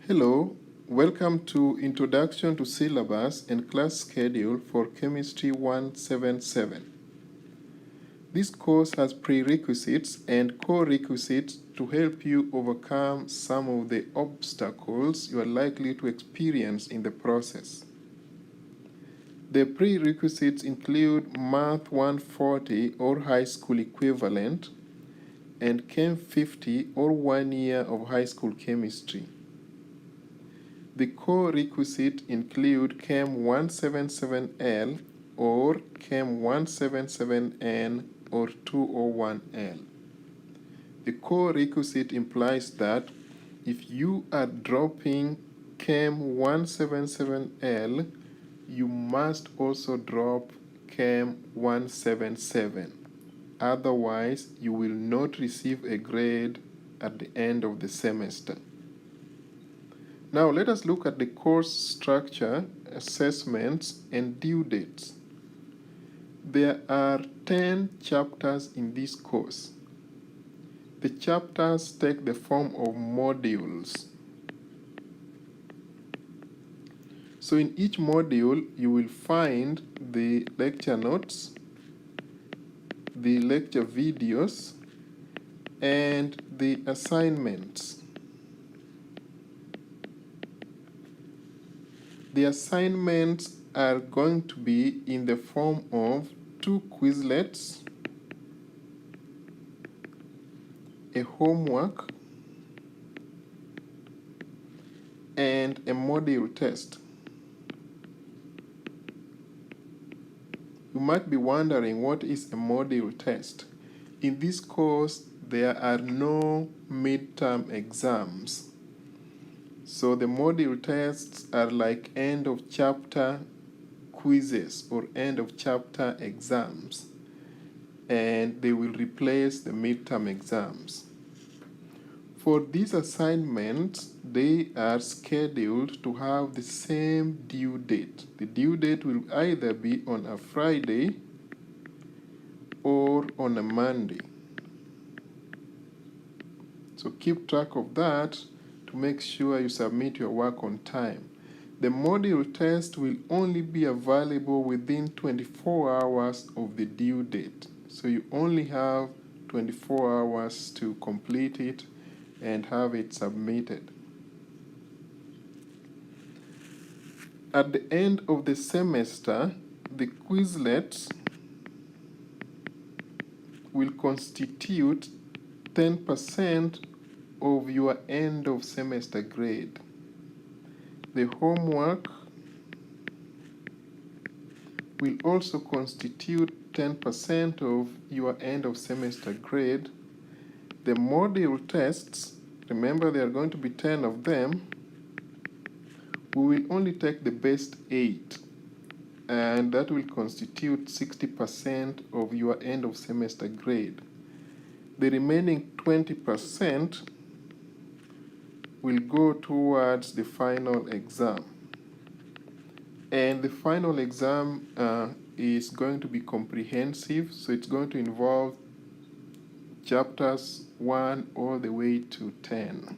Hello, welcome to Introduction to Syllabus and Class Schedule for Chemistry 177. This course has prerequisites and co-requisites to help you overcome some of the obstacles you are likely to experience in the process. The prerequisites include Math 140 or high school equivalent and Chem 50 or 1 year of high school chemistry. The co-requisites include Chem 177L or Chem 177N or 201L. The co-requisite implies that if you are dropping Chem 177L, you must also drop Chem 177. Otherwise, you will not receive a grade at the end of the semester. Now let us look at the course structure, assessments, and due dates. There are 10 chapters in this course. The chapters take the form of modules. So in each module, you will find the lecture notes, the lecture videos, and the assignments. The assignments are going to be in the form of 2 Quizlets, a homework, and a module test. You might be wondering, what is a module test? In this course, there are no midterm exams. So the module tests are like end of chapter quizzes or end of chapter exams, and they will replace the midterm exams. For these assignments, they are scheduled to have the same due date. The due date will either be on a Friday or on a Monday. So keep track of that to make sure you submit your work on time. The module test will only be available within 24 hours of the due date. So you only have 24 hours to complete it and have it submitted. At the end of the semester, the Quizlets will constitute 10% of your end of semester grade. The homework will also constitute 10% of your end of semester grade. The module tests, remember there are going to be 10 of them, we will only take the best 8, and that will constitute 60% of your end of semester grade. The remaining 20% will go towards the final exam. And the final exam is going to be comprehensive, so it's going to involve chapters 1 all the way to 10.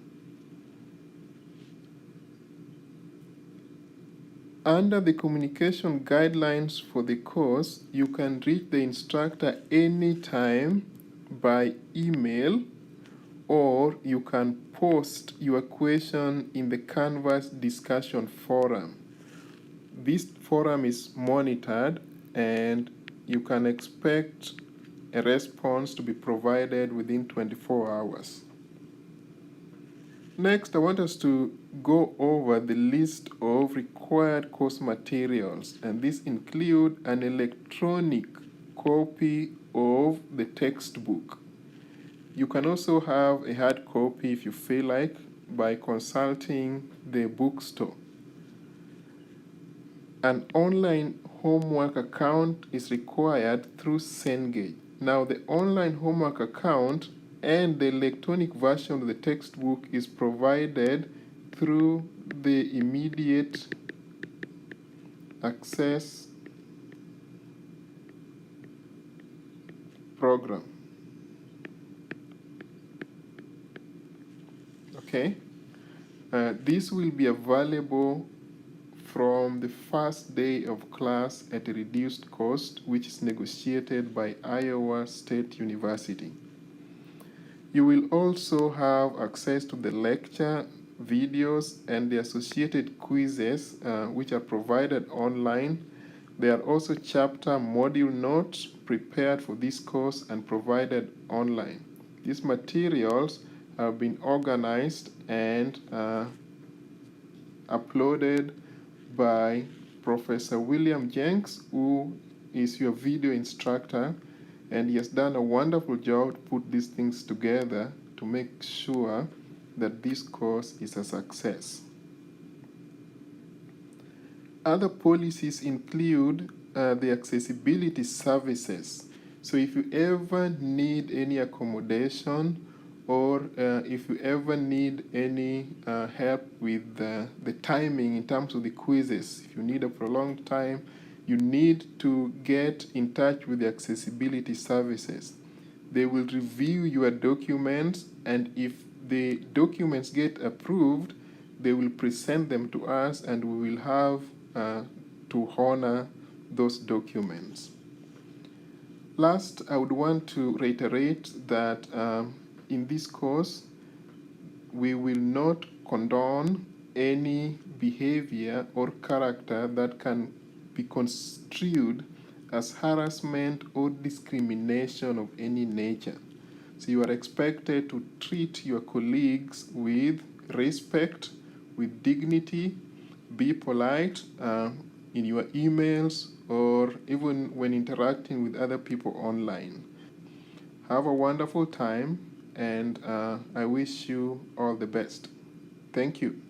Under the communication guidelines for the course, you can reach the instructor anytime by email, or you can post your question in the Canvas discussion forum. This forum is monitored, and you can expect a response to be provided within 24 hours. Next, I want us to go over the list of required course materials, and these include an electronic copy of the textbook. You can also have a hard copy if you feel like by consulting the bookstore. An online homework account is required through Cengage. Now, the online homework account and the electronic version of the textbook is provided through the immediate access program. Okay, This will be available from the first day of class at a reduced cost, which is negotiated by Iowa State University. You will also have access to the lecture, videos, and the associated quizzes, which are provided online. There are also chapter module notes prepared for this course and provided online. These materials have been organized and uploaded by Professor William Jenks, who is your video instructor, and he has done a wonderful job to put these things together to make sure that this course is a success. Other policies include the accessibility services. So if you ever need any accommodation, or if you ever need any help with the timing in terms of the quizzes, if you need a prolonged time, you need to get in touch with the accessibility services. They will review your documents, and if the documents get approved, they will present them to us, and we will have to honor those documents. Last, I would want to reiterate that in this course, we will not condone any behavior or character that can be construed as harassment or discrimination of any nature. So you are expected to treat your colleagues with respect, with dignity, be polite in your emails or even when interacting with other people online. Have a wonderful time, and I wish you all the best. Thank you.